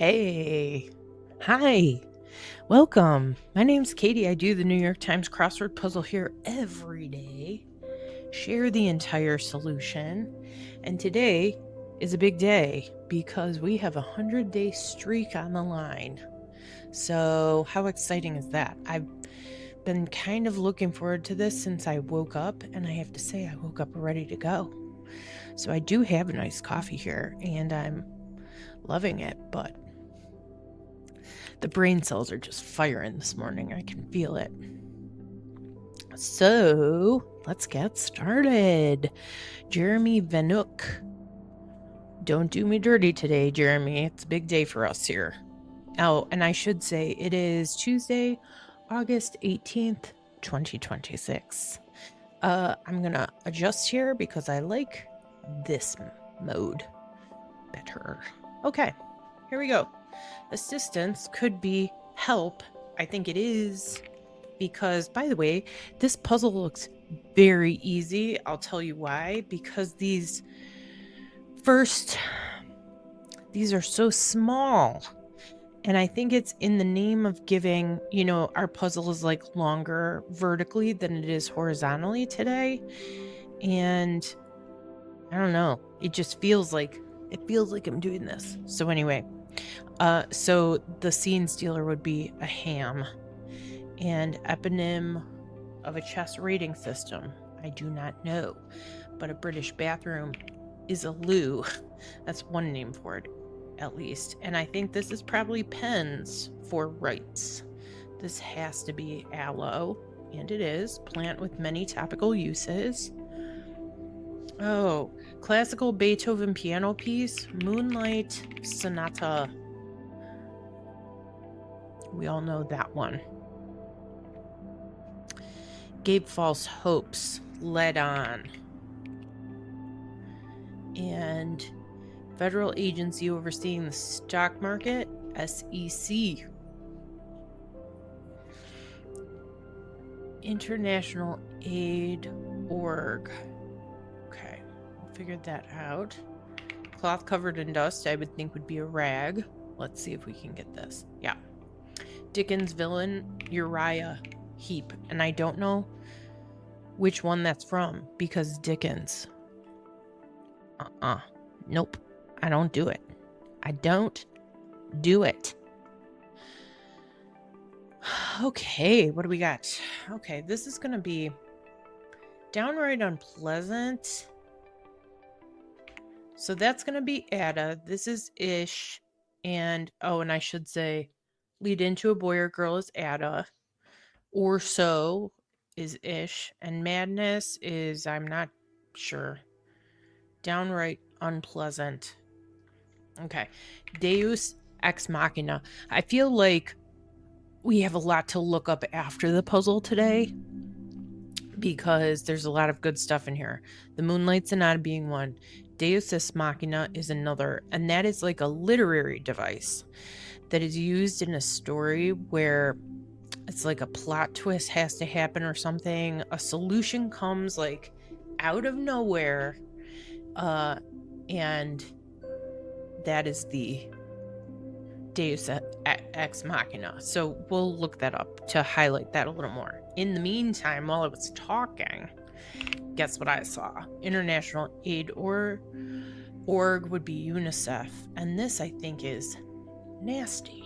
Hey, hi, welcome. My name's Katie. I do the New York Times crossword puzzle here every day. Share the entire solution. And today is a big day because we have a 100-day streak on the line. So, how exciting is that? I've been kind of looking forward to this since I woke up, and I have to say, I woke up ready to go. So, I do have a nice coffee here, and I'm loving it, but the brain cells are just firing this morning. I can feel it. So let's get started. Jeremy Vanuk. Don't do me dirty today, Jeremy. It's a big day for us here. Oh, and I should say it is Tuesday, August 18th, 2026. I'm going to adjust here because I like this mode better. Okay, here we go. Assistance could be help. I think it is because, by the way, this puzzle looks very easy. I'll tell you why. Because these are so small. And I think it's in the name of giving, our puzzle is like longer vertically than it is horizontally today. And I don't know, it just feels like I'm doing this. So anyway, so the scene stealer would be a ham. And eponym of a chess rating system, I do not know. But a British bathroom is a loo. That's one name for it, at least. And I think this is probably pens for rights. This has to be aloe, and it is. Plant with many topical uses. Oh, classical Beethoven piano piece, Moonlight Sonata. We all know that one. Gave false hopes, led on. And Federal Agency Overseeing the Stock Market, SEC. International Aid Org. Okay, figured that out. Cloth covered in dust, I would think would be a rag. Let's see if we can get this. Yeah. Dickens villain, Uriah Heep. And I don't know which one that's from because Dickens. Nope. I don't do it. I don't do it. Okay, what do we got? Okay, this is going to be downright unpleasant. So that's going to be Ada. This is Ish. And, and I should say, lead into a boy or girl is Ada. Or so is Ish. And madness is, I'm not sure. Downright unpleasant. Okay. Deus Ex Machina. I feel like we have a lot to look up after the puzzle today because there's a lot of good stuff in here. The Moonlight Sonata being one. Deus Ex Machina is another. And that is like a literary device that is used in a story where it's like a plot twist has to happen or something. A solution comes like out of nowhere. And that is the Deus Ex Machina. So we'll look that up to highlight that a little more. In the meantime, while I was talking, guess what I saw? International Aid Org would be UNICEF. And this, I think, is nasty,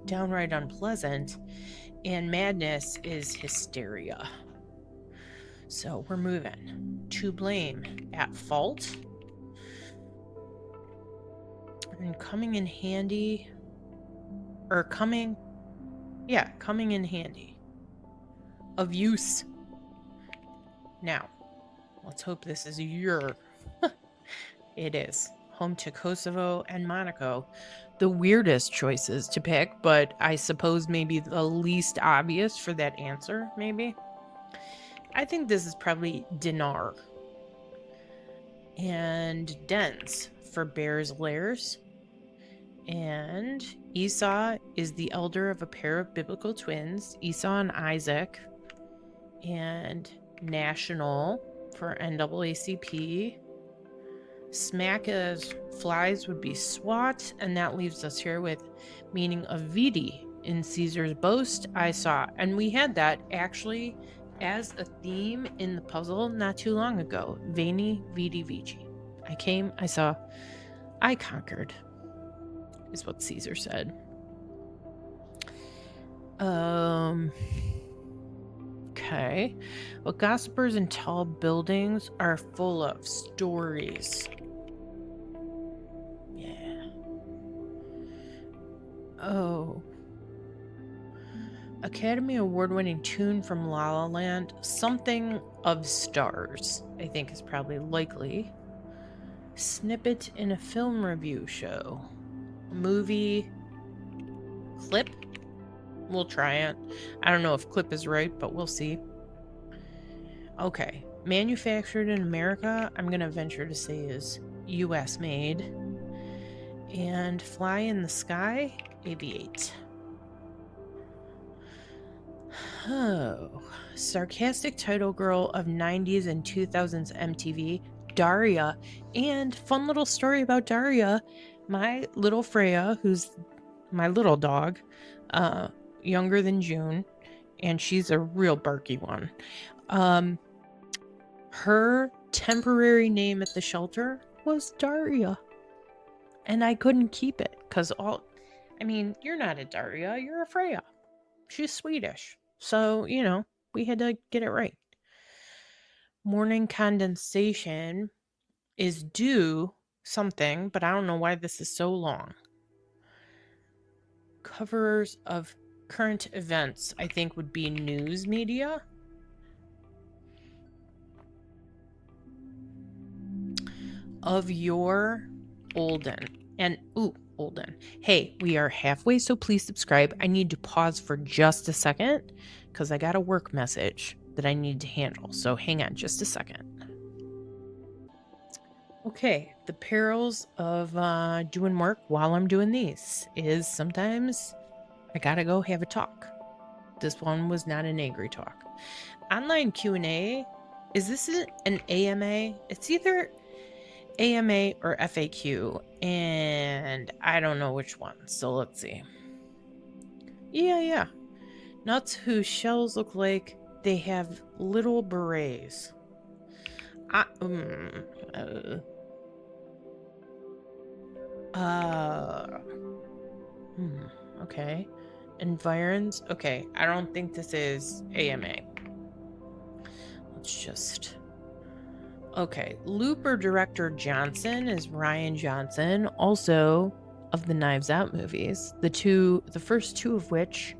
downright unpleasant. And madness is hysteria. So we're moving. To blame, at fault. And coming in handy. Coming in handy. Of use. Now, let's hope this is your. It is. Home to Kosovo and Monaco. The weirdest choices to pick, but I suppose maybe the least obvious for that answer, maybe. I think this is probably dinar. And dens for bears' lairs. And Esau is the elder of a pair of biblical twins, Esau and Isaac. And national for NAACP. Smack as flies would be swat, and that leaves us here with meaning of vidi. In Caesar's boast, I saw, and we had that actually as a theme in the puzzle not too long ago. Veni, vidi, vici. I came, I saw, I conquered, is what Caesar said. Okay. Well, gossipers in tall buildings are full of stories. Yeah. Oh. Academy Award-winning tune from La La Land, Something of Stars, I think is probably likely. Snippet in a film review show. Movie clip? We'll try it. I don't know if clip is right, but we'll see. Okay. Manufactured in America, I'm going to venture to say is US made. And fly in the sky, aviate. Oh, sarcastic title girl of 90s and 2000s MTV, Daria. And fun little story about Daria, my little Freya, who's my little dog, younger than June, and she's a real barky one. Her temporary name at the shelter was Daria. And I couldn't keep it because you're not a Daria, you're a Freya. She's Swedish. So, we had to get it right. Morning condensation is due something, but I don't know why this is so long. Coverers of current events, I think, would be news media. Of your Olden. And, Olden. Hey, we are halfway, so please subscribe. I need to pause for just a second because I got a work message that I need to handle. So hang on just a second. Okay, the perils of doing work while I'm doing these is sometimes I gotta go have a talk. This one was not an angry talk. Online Q&A, is this an AMA? It's either AMA or FAQ, and I don't know which one, so let's see. Yeah. Nuts whose shells look like they have little berets. Okay. Environs. Okay, I don't think this is AMA. Let's just... Okay, Looper director Johnson is Ryan Johnson, also of the Knives Out movies. The first two of which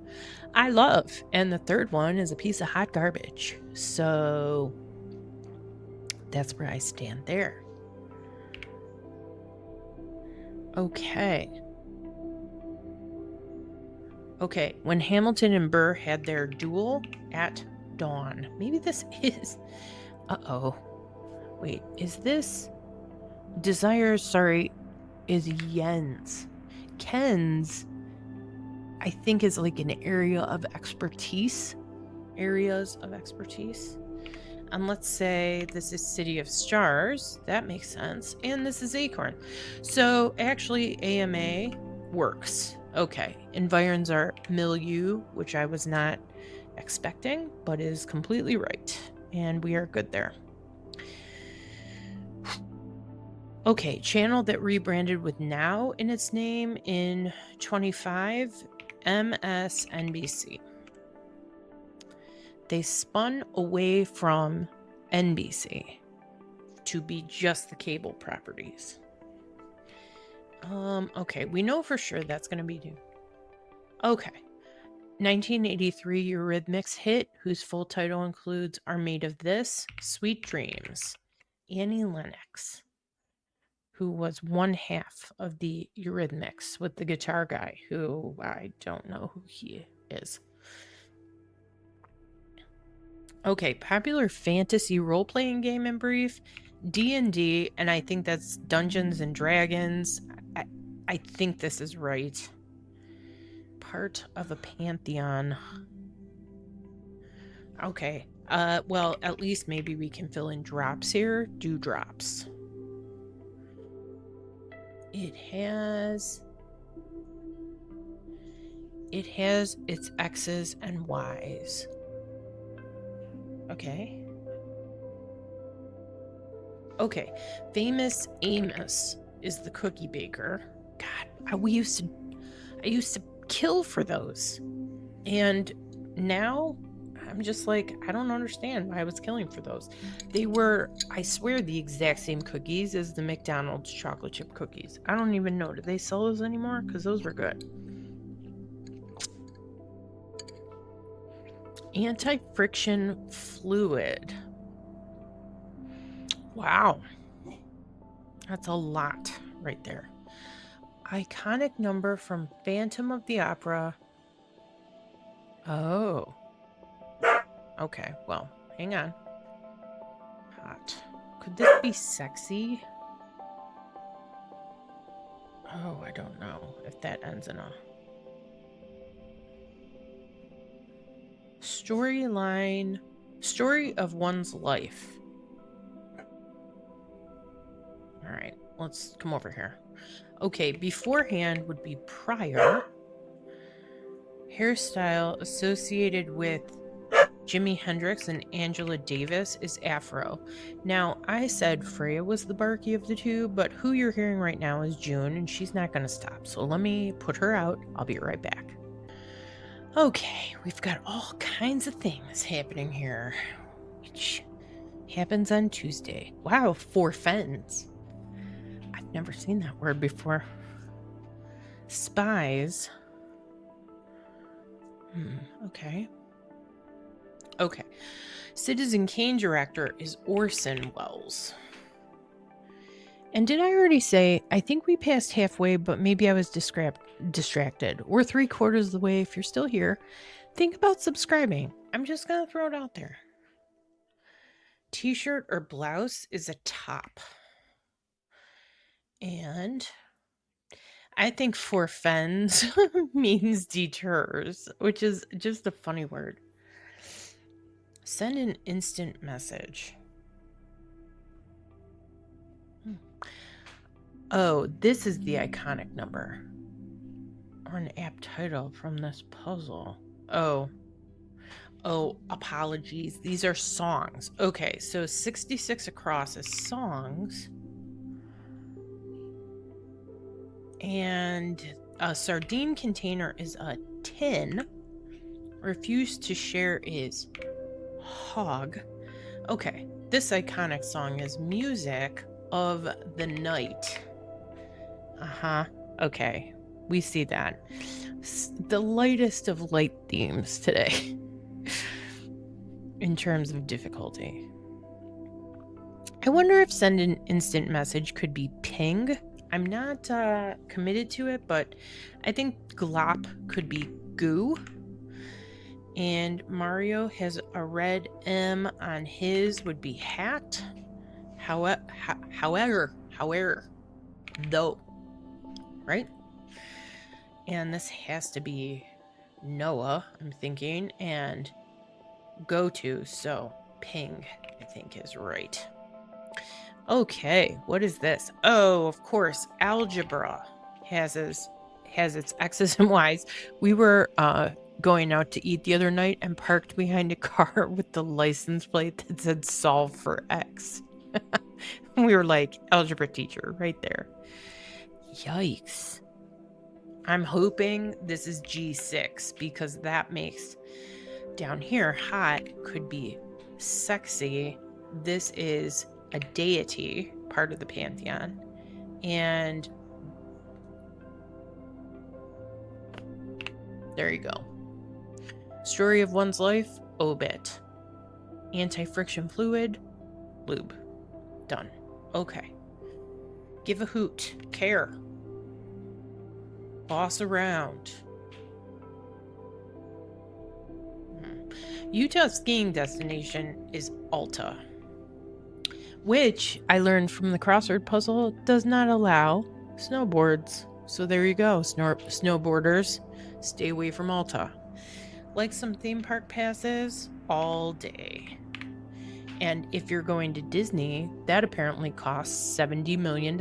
I love, and the third one is a piece of hot garbage. So that's where I stand there. Okay. When Hamilton and Burr had their duel at dawn. Maybe this is... Uh-oh. Wait, is this... Desires, sorry, is Yen's. Ken's, I think, is like an area of expertise. Areas of expertise. And let's say this is City of Stars. That makes sense. And this is Acorn. So actually, AMA works. Okay. Environs are milieu, which I was not expecting, but is completely right. And we are good there. Okay, channel that rebranded with Now in its name in 25, MSNBC. They spun away from NBC to be just the cable properties. Okay, we know for sure that's going to be due. Okay. 1983 Eurythmics hit, whose full title includes Are Made of This, Sweet Dreams. Annie Lennox, who was one half of the Eurythmics with the guitar guy, who I don't know who he is. Okay, popular fantasy role-playing game in brief, D&D, and I think that's Dungeons and Dragons. I think this is right. Part of a pantheon. Okay, well, at least maybe we can fill in drops here. Do drops. It has its X's and Y's. Okay. Okay. Famous Amos is the cookie baker. God, I used to kill for those. And now I'm just like, I don't understand why I was killing for those. They were, I swear, the exact same cookies as the McDonald's chocolate chip cookies. I don't even know. Do they sell those anymore? Because those were good. Anti-friction fluid. Wow. That's a lot right there. Iconic number from Phantom of the Opera. Oh. Okay, well, hang on. Hot. Could this be sexy? Oh, I don't know if that ends in a storyline. Story of one's life. All right, let's come over here. Okay, beforehand would be prior. Hairstyle associated with Jimi Hendrix and Angela Davis is Afro. Now, I said Freya was the Barky of the two, but who you're hearing right now is June, and she's not going to stop. So let me put her out. I'll be right back. Okay, we've got all kinds of things happening here, which happens on Tuesday. Wow, 4 fens. I've never seen that word before. Spies. Okay. Okay. Citizen Kane director is Orson Welles. And did I already say, I think we passed halfway, but maybe I was distracted. We're 3/4 of the way. If you're still here, think about subscribing. I'm just going to throw it out there. T-shirt or blouse is a top. And I think forfends means deters, which is just a funny word. Send an instant message. Oh, this is the iconic number. Or an apt title from this puzzle. Oh, apologies. These are songs. Okay, so 66 across is songs. And a sardine container is a tin. Refuse to share is hog. Okay, this iconic song is Music of the Night. Okay, we see that. The lightest of light themes today in terms of difficulty. I wonder if send an instant message could be ping. I'm not committed to it, but I think glop could be goo. And Mario has a red M on his, would be hat. However, though, right? And this has to be Noah, I'm thinking, and go to, so ping, I think is right. Okay, what is this? Oh, of course, algebra has its X's and Y's. We were going out to eat the other night and parked behind a car with the license plate that said solve for X. We were like, algebra teacher right there. Yikes. I'm hoping this is G6 because that makes down here hot could be sexy. This is a deity, part of the pantheon. And there you go. Story of one's life, obit. Anti-friction fluid, lube. Done. Okay. Give a hoot. Care. Boss around. Utah's skiing destination is Alta, which I learned from the crossword puzzle does not allow snowboards. So there you go, snowboarders, stay away from Alta. Like some theme park passes, all day. And if you're going to Disney, that apparently costs $70 million.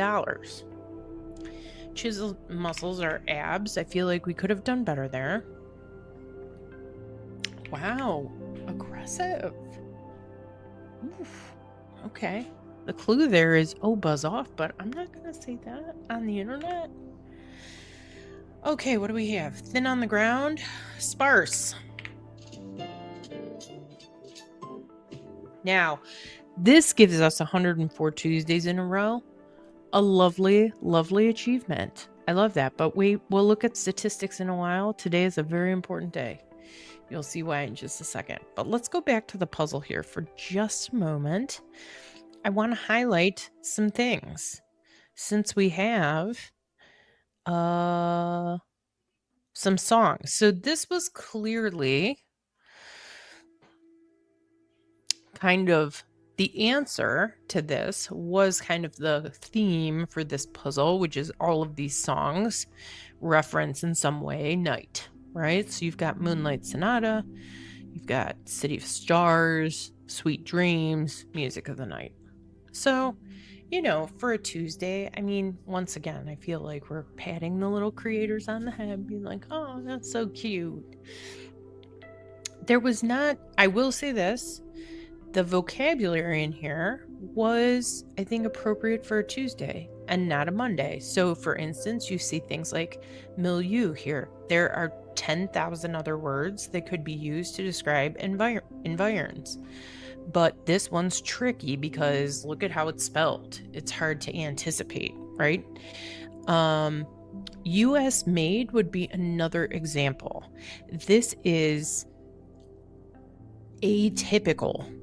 Chisel muscles are abs. I feel like we could have done better there. Wow, aggressive. Oof. Okay. The clue there is, oh, buzz off, but I'm not going to say that on the internet. Okay, what do we have? Thin on the ground, sparse. Now, this gives us 104 Tuesdays in a row. A lovely, lovely achievement. I love that, but we'll look at statistics in a while. Today is a very important day. You'll see why in just a second. But let's go back to the puzzle here for just a moment. I want to highlight some things. Since we have some songs. So this was clearly kind of the answer to this was kind of the theme for this puzzle, which is all of these songs reference in some way night, right? So you've got Moonlight Sonata, you've got City of Stars, Sweet Dreams, Music of the Night. So, you know, for a Tuesday, I mean, once again, I feel like we're patting the little creators on the head, being like, oh, that's so cute. There was not, I will say this, the vocabulary in here was, I think, appropriate for a Tuesday and not a Monday. So, for instance, you see things like milieu here. There are 10,000 other words that could be used to describe environs. But this one's tricky because look at how it's spelled. It's hard to anticipate, right? US made would be another example. This is atypical.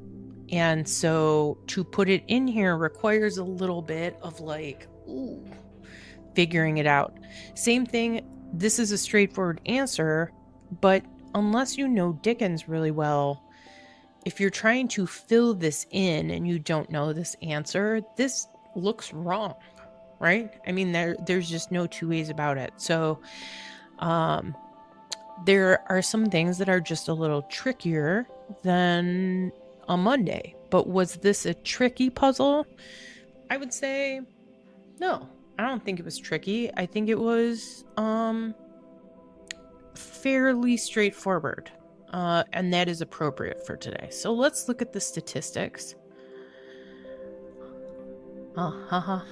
And so to put it in here requires a little bit of like, ooh, figuring it out. Same thing, this is a straightforward answer, but unless you know Dickens really well, if you're trying to fill this in and you don't know this answer, this looks wrong, right? I mean, there's just no two ways about it. So there are some things that are just a little trickier than a Monday. But was this a tricky puzzle? I would say no. I don't think it was tricky. I think it was fairly straightforward. And that is appropriate for today. So let's look at the statistics. Our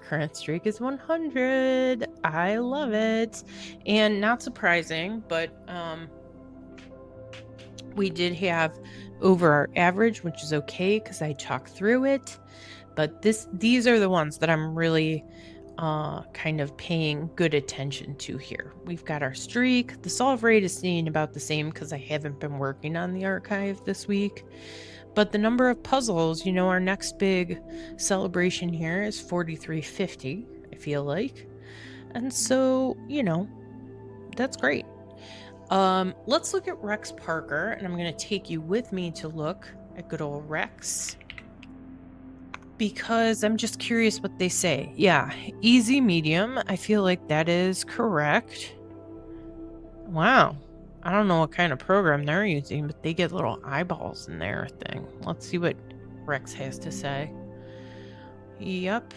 current streak is 100. I love it. And not surprising, but we did have over our average, which is okay because I talked through it. But these are the ones that I'm really kind of paying good attention to here. We've got our streak. The solve rate is staying about the same because I haven't been working on the archive this week. But the number of puzzles, you know, our next big celebration here is 4350, I feel like. And so, you know, that's great. Let's look at Rex Parker, and I'm going to take you with me to look at good old Rex. Because I'm just curious what they say. Yeah, easy, medium. I feel like that is correct. Wow. I don't know what kind of program they're using, but they get little eyeballs in their thing. Let's see what Rex has to say. Yep.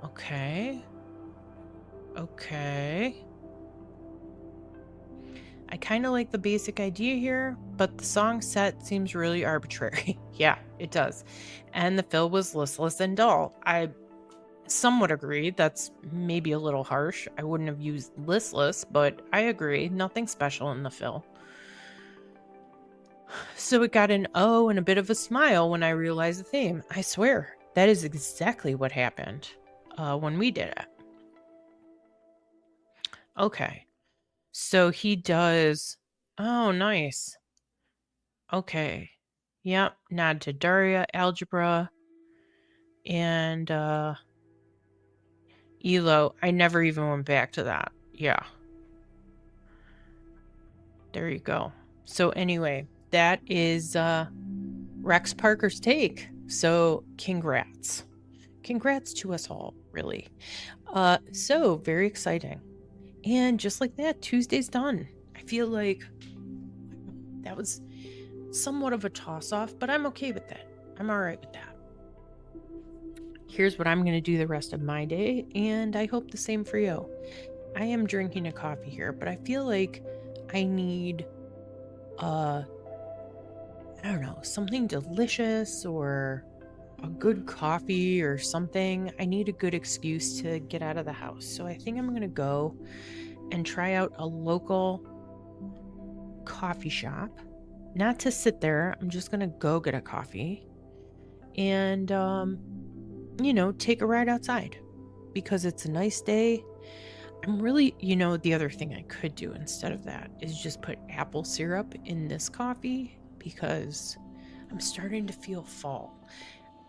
Okay. Okay. I kind of like the basic idea here, but the song set seems really arbitrary. Yeah, it does. And the fill was listless and dull. I somewhat agree. That's maybe a little harsh. I wouldn't have used listless, but I agree. Nothing special in the fill. So it got an O and a bit of a smile when I realized the theme. I swear, that is exactly what happened when we did it. Okay. So he does... Oh, nice. Okay. Yep. Nod to Daria, algebra, and ELO. I never even went back to that. Yeah. There you go. So anyway, that is Rex Parker's take. So congrats. Congrats to us all, really. So very exciting. And just like that, Tuesday's done. I feel like that was somewhat of a toss-off, but I'm okay with that. I'm all right with that. Here's what I'm going to do the rest of my day, and I hope the same for you. I am drinking a coffee here, but I feel like I need, I don't know, something delicious or a good coffee or something. I need a good excuse to get out of the house. So I think I'm going to go and try out a local coffee shop. Not to sit there, I'm just going to go get a coffee and, take a ride outside because it's a nice day. I'm really, the other thing I could do instead of that is just put apple syrup in this coffee because I'm starting to feel fall.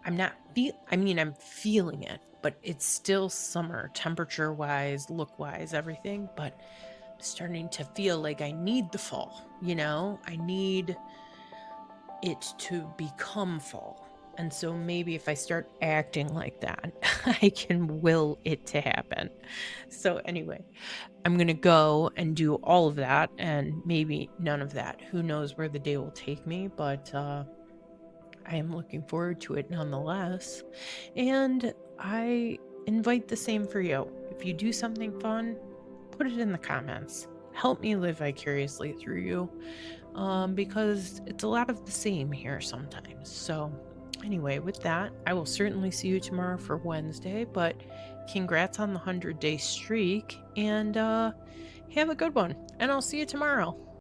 I'm feeling it, but it's still summer, temperature wise, look wise, everything. But I'm starting to feel like I need the fall, I need it to become fall. And so maybe if I start acting like that, I can will it to happen. So, anyway, I'm going to go and do all of that and maybe none of that. Who knows where the day will take me, but I am looking forward to it nonetheless. And I invite the same for you. If you do something fun, put it in the comments. Help me live vicariously through you because it's a lot of the same here sometimes. So, anyway, with that, I will certainly see you tomorrow for Wednesday, but congrats on the 100-day streak and have a good one. And I'll see you tomorrow.